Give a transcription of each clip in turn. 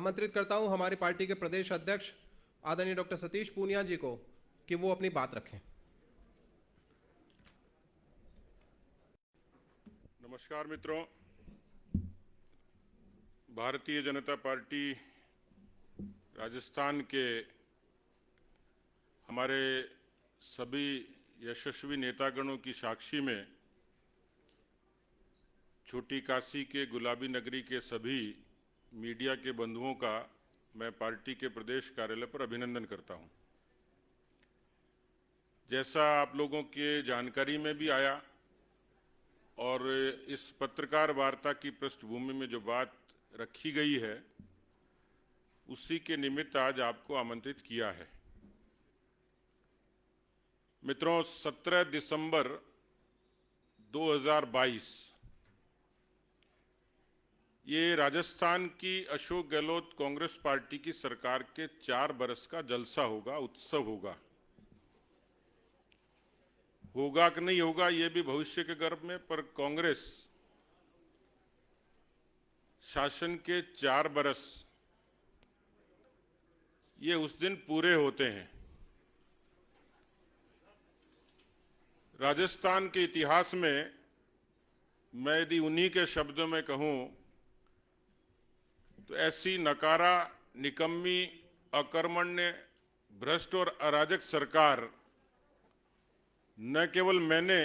आमंत्रित करता हूं हमारी पार्टी के प्रदेश अध्यक्ष आदरणीय डॉक्टर सतीश पूनिया जी को कि वो अपनी बात रखें। नमस्कार मित्रों, भारतीय जनता पार्टी राजस्थान के हमारे सभी यशस्वी नेतागणों की साक्षी में छोटी काशी के गुलाबी नगरी के सभी मीडिया के बंधुओं का मैं पार्टी के प्रदेश कार्यालय पर अभिनंदन करता हूं। जैसा आप लोगों के जानकारी में भी आया और इस पत्रकार वार्ता की पृष्ठभूमि में जो बात रखी गई है उसी के निमित्त आज आपको आमंत्रित किया है। मित्रों, 17 दिसंबर 2022 ये राजस्थान की अशोक गहलोत कांग्रेस पार्टी की सरकार के 4 बरस का जलसा होगा, उत्सव होगा। होगा कि नहीं होगा ये भी भविष्य के गर्भ में, पर कांग्रेस शासन के 4 बरस ये उस दिन पूरे होते हैं। राजस्थान के इतिहास में मैं यदि उन्हीं के शब्दों में कहूं तो ऐसी नकारा, निकम्मी, अकर्मण्य, भ्रष्ट और अराजक सरकार न केवल मैंने,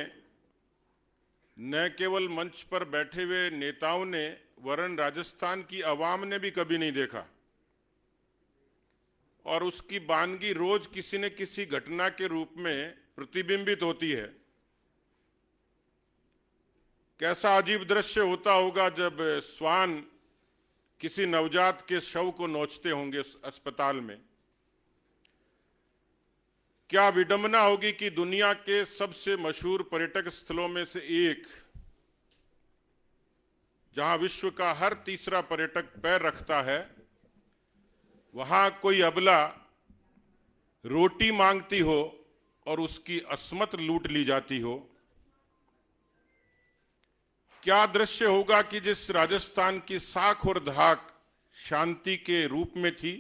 न केवल मंच पर बैठे हुए नेताओं ने, वरन राजस्थान की आवाम ने भी कभी नहीं देखा। और उसकी बानगी रोज किसी न किसी घटना के रूप में प्रतिबिंबित होती है। कैसा अजीब दृश्य होता होगा जब श्वान किसी नवजात के शव को नोचते होंगे अस्पताल में। क्या विडंबना होगी कि दुनिया के सबसे मशहूर पर्यटक स्थलों में से एक, जहां विश्व का हर तीसरा पर्यटक पैर रखता है, वहां कोई अबला रोटी मांगती हो और उसकी अस्मत लूट ली जाती हो। क्या दृश्य होगा कि जिस राजस्थान की साख और धाक शांति के रूप में थी,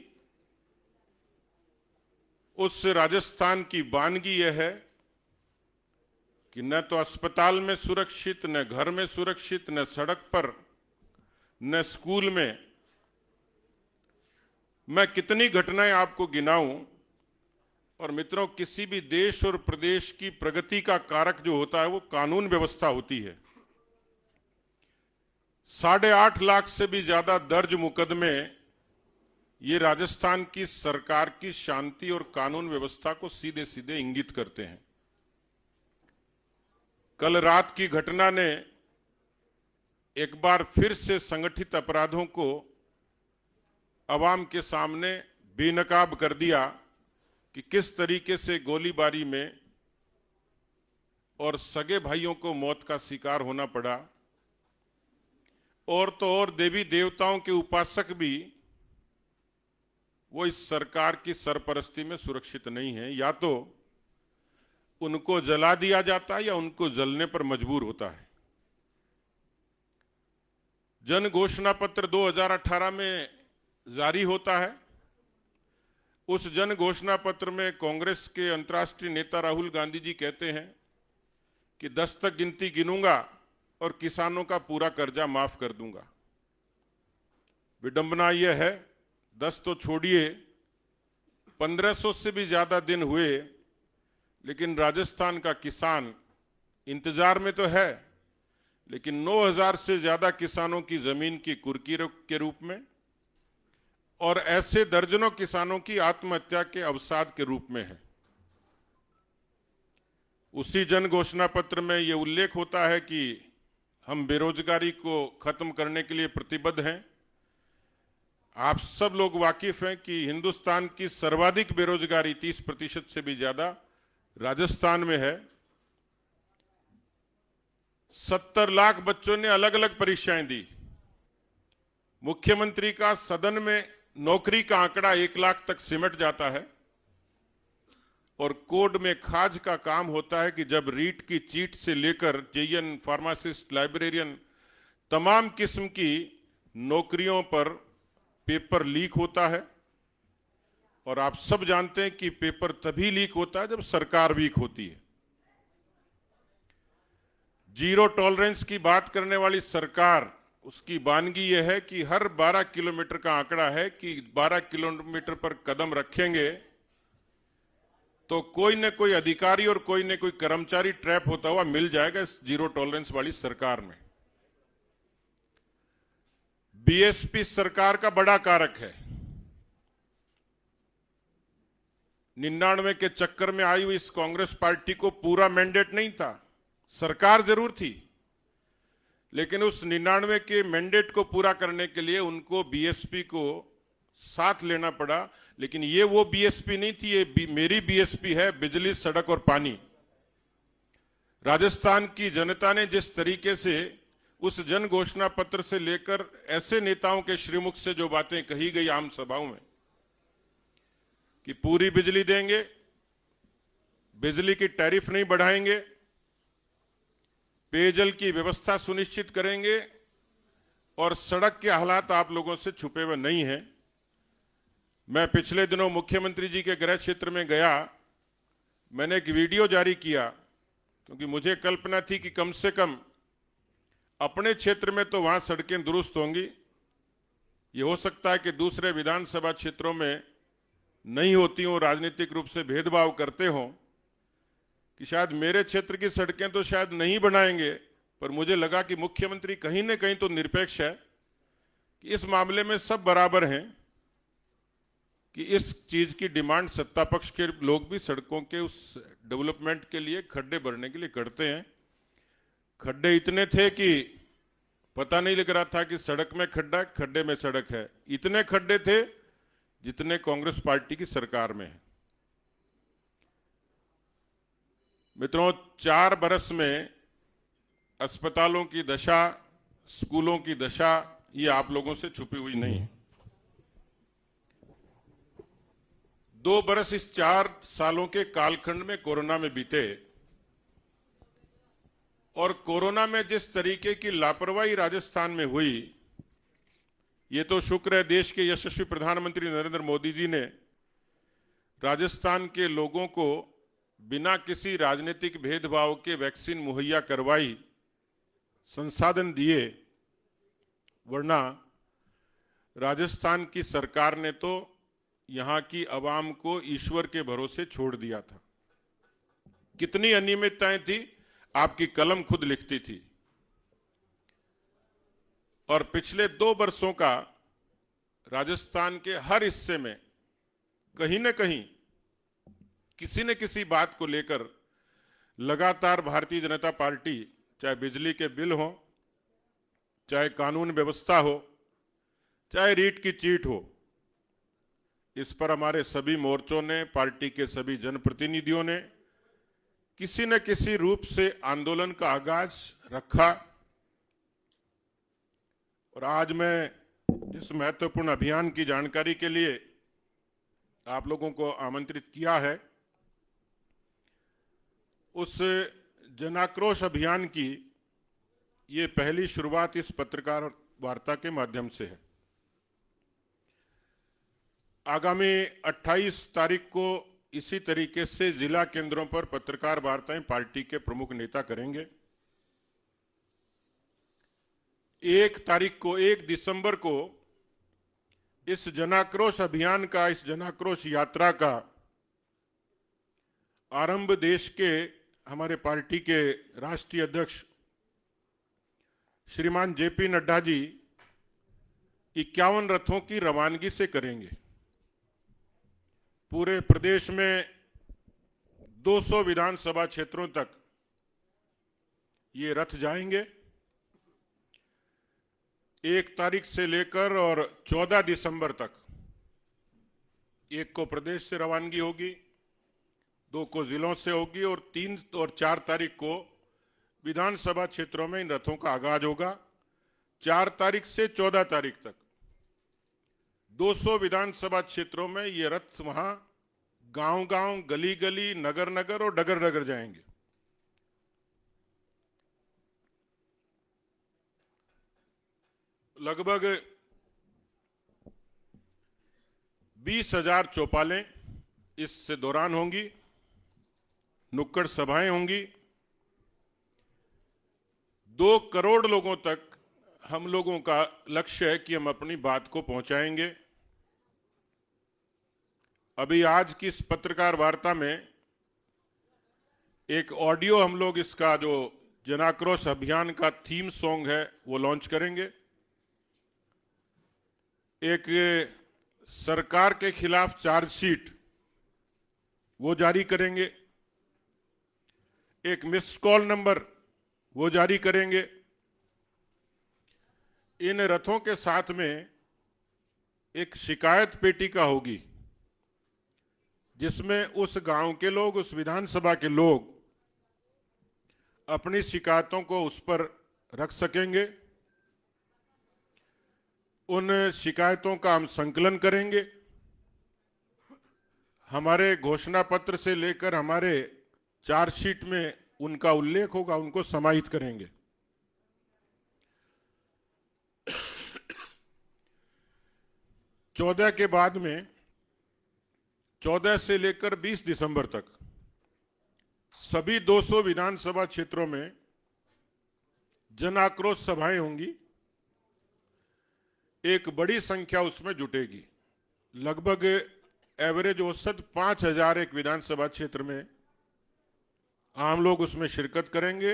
उस राजस्थान की वानगी यह है कि न तो अस्पताल में सुरक्षित, न घर में सुरक्षित, न सड़क पर, न स्कूल में। मैं कितनी घटनाएं आपको गिनाऊं। और मित्रों, किसी भी देश और प्रदेश की प्रगति का कारक जो होता है वो कानून व्यवस्था होती है। 8.5 लाख से भी ज्यादा दर्ज मुकदमे ये राजस्थान की सरकार की शांति और कानून व्यवस्था को सीधे सीधे इंगित करते हैं। कल रात की घटना ने एक बार फिर से संगठित अपराधों को अवाम के सामने बेनकाब कर दिया कि किस तरीके से गोलीबारी में और सगे भाइयों को मौत का शिकार होना पड़ा। और तो और देवी देवताओं के उपासक भी वो इस सरकार की सरपरस्ती में सुरक्षित नहीं है। या तो उनको जला दिया जाता है या उनको जलने पर मजबूर होता है। जन घोषणा पत्र 2018 में जारी होता है। उस जन घोषणा पत्र में कांग्रेस के अंतर्राष्ट्रीय नेता राहुल गांधी जी कहते हैं कि 10 तक गिनती गिनूंगा और किसानों का पूरा कर्जा माफ कर दूंगा। विडंबना यह है, 10 तो छोड़िए, 1500 से भी ज्यादा दिन हुए, लेकिन राजस्थान का किसान इंतजार में तो है, लेकिन 9000 से ज्यादा किसानों की जमीन की कुर्की के रूप में और ऐसे दर्जनों किसानों की आत्महत्या के अवसाद के रूप में है। उसी जन घोषणा पत्र में यह उल्लेख होता है कि हम बेरोजगारी को खत्म करने के लिए प्रतिबद्ध हैं। आप सब लोग वाकिफ हैं कि हिंदुस्तान की सर्वाधिक बेरोजगारी 30% से भी ज्यादा राजस्थान में है। 70 लाख बच्चों ने अलग अलग परीक्षाएं दी। मुख्यमंत्री का सदन में नौकरी का आंकड़ा 1 लाख तक सिमट जाता है। और कोड में खाज का काम होता है कि जब रीट की चीट से लेकर जेईएन, फार्मासिस्ट, लाइब्रेरियन, तमाम किस्म की नौकरियों पर पेपर लीक होता है, और आप सब जानते हैं कि पेपर तभी लीक होता है जब सरकार वीक होती है। जीरो टॉलरेंस की बात करने वाली सरकार, उसकी वानगी यह है कि हर 12 किलोमीटर का आंकड़ा है कि 12 किलोमीटर पर कदम रखेंगे तो कोई न कोई अधिकारी और कोई न कोई कर्मचारी ट्रैप होता हुआ मिल जाएगा इस जीरो टॉलरेंस वाली सरकार में। बीएसपी सरकार का बड़ा कारक है। 99 के चक्कर में आई हुई इस कांग्रेस पार्टी को पूरा मैंडेट नहीं था, सरकार जरूर थी, लेकिन उस 99 के मैंडेट को पूरा करने के लिए उनको बीएसपी को साथ लेना पड़ा। लेकिन ये वो बीएसपी नहीं थी, ये मेरी बीएसपी है, बिजली, सड़क और पानी। राजस्थान की जनता ने जिस तरीके से उस जन घोषणा पत्र से लेकर ऐसे नेताओं के श्रीमुख से जो बातें कही गई आम सभाओं में कि पूरी बिजली देंगे, बिजली की टैरिफ नहीं बढ़ाएंगे, पेयजल की व्यवस्था सुनिश्चित करेंगे, और सड़क के हालात आप लोगों से छुपे हुए नहीं हैं। मैं पिछले दिनों मुख्यमंत्री जी के गृह क्षेत्र में गया, मैंने एक वीडियो जारी किया, क्योंकि मुझे कल्पना थी कि कम से कम अपने क्षेत्र में तो वहां सड़कें दुरुस्त होंगी, ये हो सकता है कि दूसरे विधानसभा क्षेत्रों में नहीं होती हों, राजनीतिक रूप से भेदभाव करते हों, कि शायद मेरे क्षेत्र की सड़कें तो शायद नहीं बनाएंगे, पर मुझे लगा कि मुख्यमंत्री कहीं न कहीं तो निरपेक्ष है, कि इस मामले में सब बराबर हैं, कि इस चीज की डिमांड सत्ता पक्ष के लोग भी सड़कों के उस डेवलपमेंट के लिए, खड्डे भरने के लिए करते हैं। खड्डे इतने थे कि पता नहीं लग रहा था कि सड़क में खड्डा, खड्डे में सड़क है। इतने खड्डे थे जितने कांग्रेस पार्टी की सरकार में है। मित्रों, 4 बरस में अस्पतालों की दशा, स्कूलों की दशा, ये आप लोगों से छुपी हुई नहीं है। 2 बरस इस 4 सालों के कालखंड में कोरोना में बीते, और कोरोना में जिस तरीके की लापरवाही राजस्थान में हुई, ये तो शुक्र है देश के यशस्वी प्रधानमंत्री नरेंद्र मोदी जी ने राजस्थान के लोगों को बिना किसी राजनीतिक भेदभाव के वैक्सीन मुहैया करवाई, संसाधन दिए, वरना राजस्थान की सरकार ने तो यहां की आवाम को ईश्वर के भरोसे छोड़ दिया था। कितनी अनियमितताएं थी, आपकी कलम खुद लिखती थी। और पिछले 2 वर्षों का राजस्थान के हर हिस्से में कहीं न कहीं किसी न किसी बात को लेकर लगातार भारतीय जनता पार्टी, चाहे बिजली के बिल हो, चाहे कानून व्यवस्था हो, चाहे रीट की चीट हो, इस पर हमारे सभी मोर्चों ने, पार्टी के सभी जनप्रतिनिधियों ने किसी न किसी रूप से आंदोलन का आगाज रखा। और आज मैं इस महत्वपूर्ण अभियान की जानकारी के लिए आप लोगों को आमंत्रित किया है। उस जनाक्रोश अभियान की ये पहली शुरुआत इस पत्रकार वार्ता के माध्यम से है। आगामी 28 तारीख को इसी तरीके से जिला केंद्रों पर पत्रकार वार्ताएं पार्टी के प्रमुख नेता करेंगे। 1 दिसंबर को इस जनाक्रोश अभियान का, इस जनाक्रोश यात्रा का आरंभ देश के हमारे पार्टी के राष्ट्रीय अध्यक्ष श्रीमान जेपी नड्डा जी 51 रथों की रवानगी से करेंगे। पूरे प्रदेश में 200 विधानसभा क्षेत्रों तक ये रथ जाएंगे। 1 तारीख से लेकर और 14 दिसंबर तक, 1 को प्रदेश से रवानगी होगी, 2 को जिलों से होगी, और 3 और 4 तारीख को विधानसभा क्षेत्रों में इन रथों का आगाज होगा। 4 तारीख से 14 तारीख तक 200 विधानसभा क्षेत्रों में ये रथ वहां गांव-गांव, गली-गली, नगर-नगर और डगर-डगर जाएंगे। लगभग 20,000 चौपालें इस दौरान होंगी, नुक्कड़ सभाएं होंगी, 2 करोड़ लोगों तक हम लोगों का लक्ष्य है कि हम अपनी बात को पहुंचाएंगे। अभी आज की इस पत्रकार वार्ता में एक ऑडियो हम लोग इसका जो जनाक्रोश अभियान का थीम सॉन्ग है वो लॉन्च करेंगे। एक सरकार के खिलाफ चार्जशीट वो जारी करेंगे, एक मिस्ड कॉल नंबर वो जारी करेंगे। इन रथों के साथ में एक शिकायत पेटिका होगी जिसमें उस गांव के लोग, उस विधानसभा के लोग अपनी शिकायतों को उस पर रख सकेंगे। उन शिकायतों का हम संकलन करेंगे। हमारे घोषणा पत्र से लेकर हमारे चार्जशीट में उनका उल्लेख होगा, उनको समाहित करेंगे। 14 के बाद में 14 से लेकर 20 दिसंबर तक सभी 200 विधानसभा क्षेत्रों में जन आक्रोश सभाएं होंगी। एक बड़ी संख्या उसमें जुटेगी, लगभग एवरेज औसत 5,000 एक विधानसभा क्षेत्र में आम लोग उसमें शिरकत करेंगे।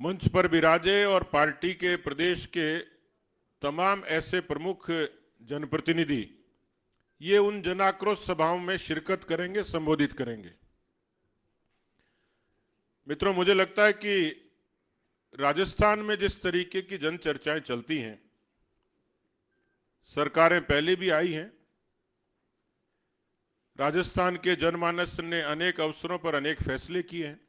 मंच पर विराजे और पार्टी के प्रदेश के तमाम ऐसे प्रमुख जनप्रतिनिधि ये उन जन आक्रोश सभाओं में शिरकत करेंगे, संबोधित करेंगे। मित्रों, मुझे लगता है कि राजस्थान में जिस तरीके की जन चर्चाएं चलती हैं, सरकारें पहले भी आई हैं, राजस्थान के जनमानस ने अनेक अवसरों पर अनेक फैसले किए हैं।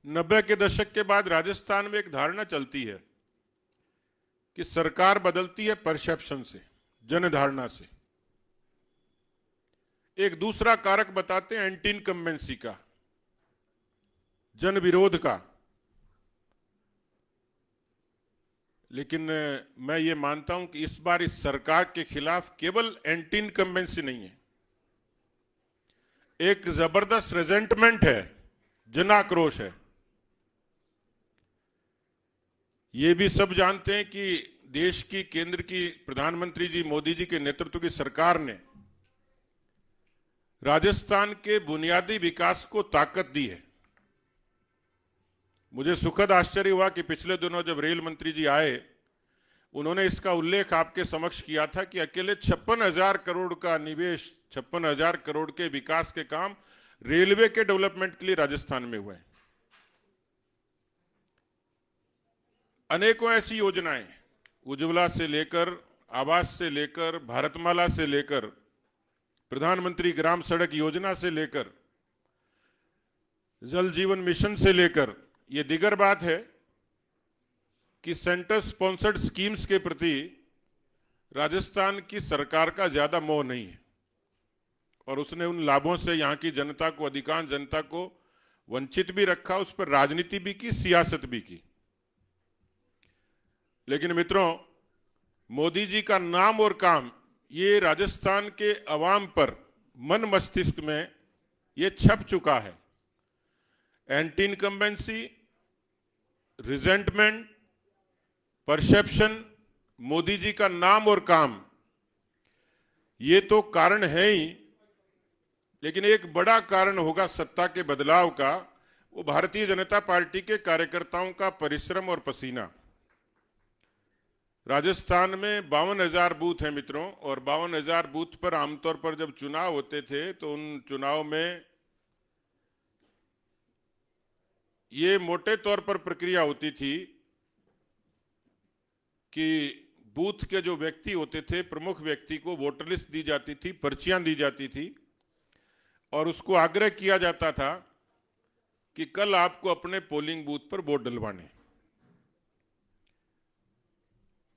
90 के दशक के बाद राजस्थान में एक धारणा चलती है कि सरकार बदलती है परसेप्शन से, जनधारणा से। एक दूसरा कारक बताते हैं एंटी इनकम्बेंसी का, जन विरोध का। लेकिन मैं ये मानता हूं कि इस बार इस सरकार के खिलाफ केवल एंटी इनकम्बेंसी नहीं है, एक जबरदस्त रेजेंटमेंट है, जन आक्रोश है। ये भी सब जानते हैं कि देश की केंद्र की प्रधानमंत्री जी मोदी जी के नेतृत्व की सरकार ने राजस्थान के बुनियादी विकास को ताकत दी है। मुझे सुखद आश्चर्य हुआ कि पिछले दिनों जब रेल मंत्री जी आए, उन्होंने इसका उल्लेख आपके समक्ष किया था कि अकेले 56,000 करोड़ का निवेश, 56,000 करोड़ के विकास के काम रेलवे के डेवलपमेंट के लिए राजस्थान में हुए हैं। अनेकों ऐसी योजनाएं, उज्ज्वला से लेकर, आवास से लेकर, भारतमाला से लेकर, प्रधानमंत्री ग्राम सड़क योजना से लेकर, जल जीवन मिशन से लेकर, ये दिगर बात है कि सेंटर स्पॉन्सर्ड स्कीम्स के प्रति राजस्थान की सरकार का ज्यादा मोह नहीं है और उसने उन लाभों से यहां की जनता को, अधिकांश जनता को वंचित भी रखा, उस पर राजनीति भी की, सियासत भी की। लेकिन मित्रों, मोदी जी का नाम और काम ये राजस्थान के अवाम पर, मन मस्तिष्क में ये छप चुका है। Anti incumbency, resentment, perception, Modi ji का नाम और काम, ये तो कारण है ही, लेकिन एक बड़ा कारण होगा सत्ता के बदलाव का, वो भारतीय जनता पार्टी के कार्यकर्ताओं का परिश्रम और पसीना। राजस्थान में 52,000 बूथ हैं मित्रों, और 52,000 बूथ पर आमतौर पर जब चुनाव होते थे तो उन चुनाव में ये मोटे तौर पर प्रक्रिया होती थी कि बूथ के जो व्यक्ति होते थे, प्रमुख व्यक्ति को वोटर लिस्ट दी जाती थी, पर्चियां दी जाती थी और उसको आग्रह किया जाता था कि कल आपको अपने पोलिंग बूथ पर वोट डलवाने।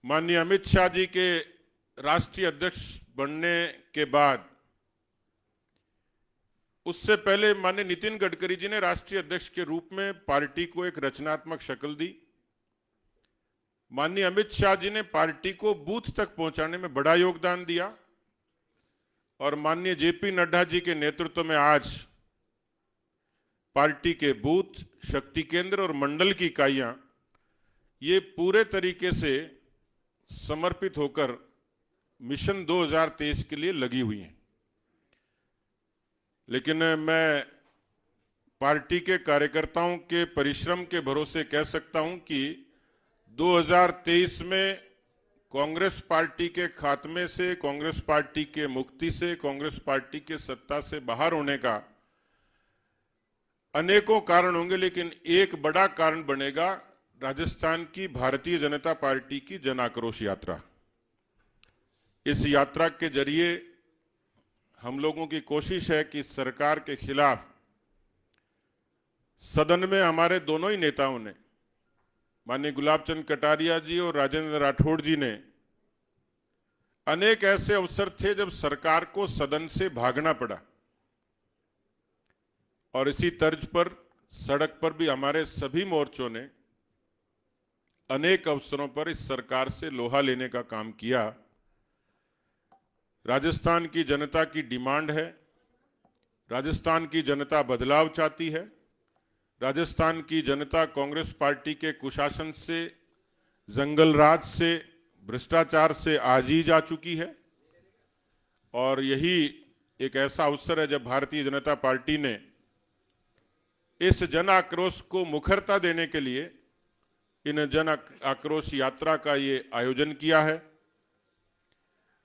माननीय अमित शाह जी के राष्ट्रीय अध्यक्ष बनने के बाद, उससे पहले माननीय नितिन गडकरी जी ने राष्ट्रीय अध्यक्ष के रूप में पार्टी को एक रचनात्मक शक्ल दी। माननीय अमित शाह जी ने पार्टी को बूथ तक पहुंचाने में बड़ा योगदान दिया और माननीय जेपी नड्डा जी के नेतृत्व में आज पार्टी के बूथ, शक्ति केंद्र और मंडल की इकाइयां ये पूरे तरीके से समर्पित होकर मिशन 2023 के लिए लगी हुई हैं। लेकिन मैं पार्टी के कार्यकर्ताओं के परिश्रम के भरोसे कह सकता हूं कि 2023 में कांग्रेस पार्टी के खात्मे से, कांग्रेस पार्टी के मुक्ति से, कांग्रेस पार्टी के सत्ता से बाहर होने का अनेकों कारण होंगे, लेकिन एक बड़ा कारण बनेगा राजस्थान की भारतीय जनता पार्टी की जन आक्रोश यात्रा। इस यात्रा के जरिए हम लोगों की कोशिश है कि सरकार के खिलाफ सदन में हमारे दोनों ही नेताओं ने, माननीय गुलाब चंद कटारिया जी और राजेंद्र राठौड़ जी ने, अनेक ऐसे अवसर थे जब सरकार को सदन से भागना पड़ा और इसी तर्ज पर सड़क पर भी हमारे सभी मोर्चों ने अनेक अवसरों पर इस सरकार से लोहा लेने का काम किया। राजस्थान की जनता की डिमांड है, राजस्थान की जनता बदलाव चाहती है, राजस्थान की जनता कांग्रेस पार्टी के कुशासन से, जंगल राज से, भ्रष्टाचार से आजी जा चुकी है और यही एक ऐसा अवसर है जब भारतीय जनता पार्टी ने इस जन आक्रोश को मुखरता देने के लिए इन जन आक्रोश यात्रा का ये आयोजन किया है।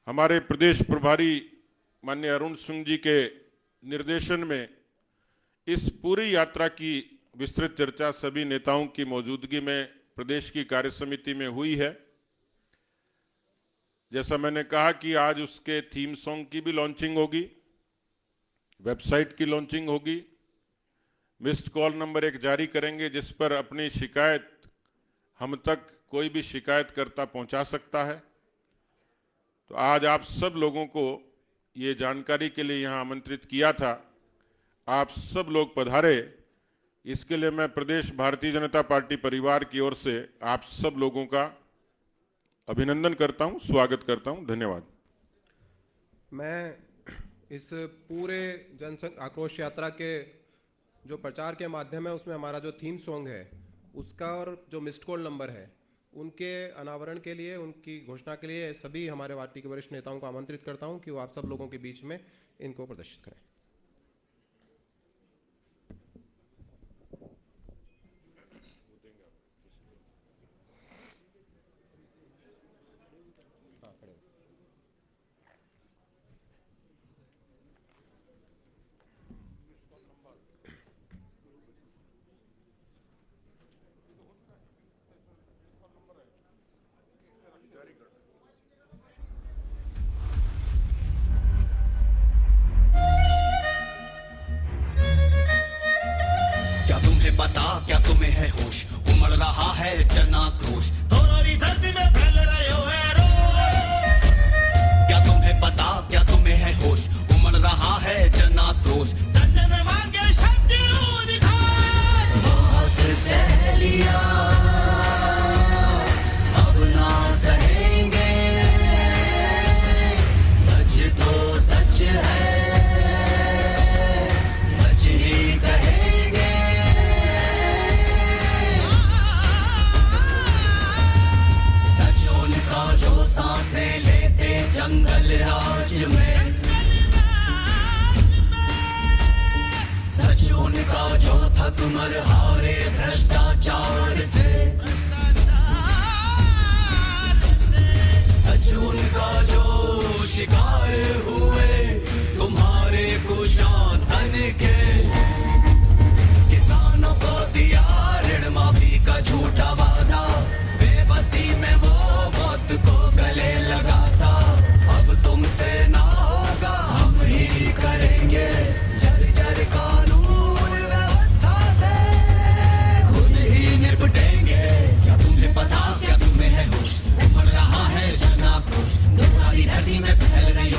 हमारे प्रदेश प्रभारी माननीय अरुण सिंह जी के निर्देशन में इस पूरी यात्रा की विस्तृत चर्चा सभी नेताओं की मौजूदगी में प्रदेश की कार्य समिति में हुई है। जैसा मैंने कहा कि आज उसके थीम सॉन्ग की भी लॉन्चिंग होगी, वेबसाइट की लॉन्चिंग होगी, मिस्ड कॉल नंबर 1 जारी करेंगे जिस पर अपनी शिकायत हम तक कोई भी शिकायतकर्ता पहुंचा सकता है। तो आज आप सब लोगों को ये जानकारी के लिए यहां आमंत्रित किया था, आप सब लोग पधारे, इसके लिए मैं प्रदेश भारतीय जनता पार्टी परिवार की ओर से आप सब लोगों का अभिनंदन करता हूं, स्वागत करता हूं। धन्यवाद। मैं इस पूरे जन आक्रोश यात्रा के जो प्रचार के माध्यम है उसमें हमारा जो थीम सॉन्ग है उसका और जो मिस्ड कॉल नंबर है उनके अनावरण के लिए, उनकी घोषणा के लिए सभी हमारे पार्टी के वरिष्ठ नेताओं को आमंत्रित करता हूं कि वो आप सब लोगों के बीच में इनको प्रदर्शित करें। पता क्या तुम्हें है होश, उमड़ रहा है जन आक्रोश, थोड़ी धरती में फैल रहे हो है रोष। क्या तुम्हें पता, क्या तुम्हें है होश, उमड़ रहा है जन आक्रोश, जन जन मांगे शक्ति रू दिखाए। बहुत सह लिया अब ना सहेंगे, सच तो सच है, सच ही कहेंगे। जो सांसें लेते जंगल राज में, सच उनका जो थक मर हारे भ्रष्टाचार से, सच उनका जो शिकार हुए तुम्हारे कुशासन के। किसानों को दिया ऋण माफी का झूठा वादा, बेबसी में वो मौत को गले लगाता। अब तुमसे ना होगा, हम ही करेंगे, जर जर कानून व्यवस्था से खुद ही निपटेंगे। क्या तुम्हें पता, क्या तुम्हें है होश, उमड़ रहा है जन आक्रोश, तुम्हारी नदी में फैल रही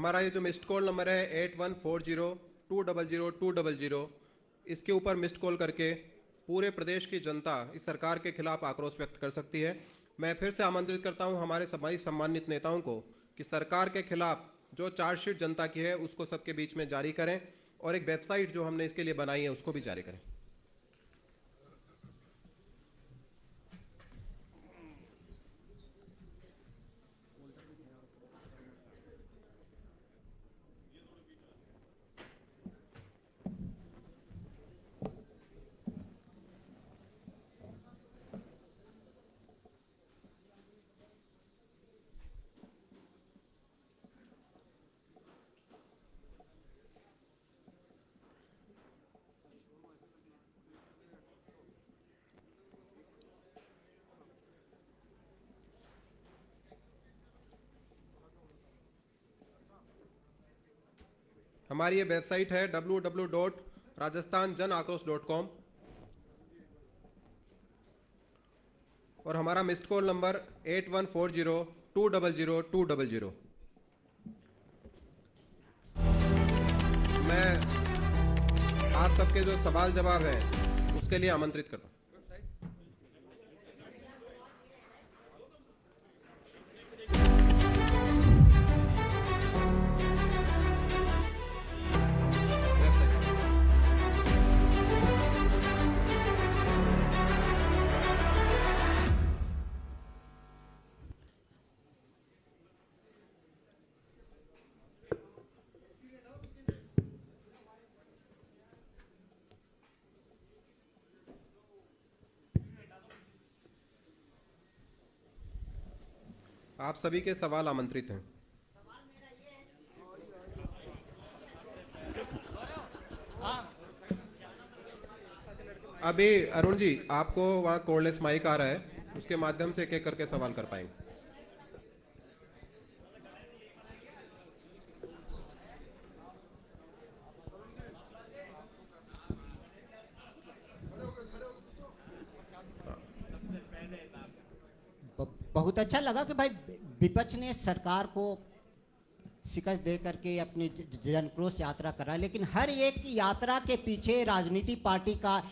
हमारा ये जो मिस्ड कॉल नंबर है 8140200200, इसके ऊपर मिस्ड कॉल करके पूरे प्रदेश की जनता इस सरकार के खिलाफ आक्रोश व्यक्त कर सकती है। मैं फिर से आमंत्रित करता हूं हमारे सभी सम्मानित नेताओं को कि सरकार के खिलाफ जो चार्जशीट जनता की है उसको सबके बीच में जारी करें और एक वेबसाइट जो हमने इसके लिए बनाई है उसको भी जारी करें। हमारी ये वेबसाइट है www.rajasthanjanakrosh.com और हमारा मिस्ड कॉल नंबर 8140200200। मैं आप सबके जो सवाल जवाब है उसके लिए आमंत्रित करता हूं। आप सभी के सवाल आमंत्रित हैं। अभी अरुण जी आपको वहाँ कोर्डलेस माइक आ रहा है, उसके माध्यम से एक एक करके सवाल कर पाएंगे। बहुत अच्छा लगा कि भाई विपक्ष ने सरकार को शिकस्त दे करके अपनी जन क्रोश यात्रा करा, लेकिन हर एक यात्रा के पीछे राजनीति पार्टी का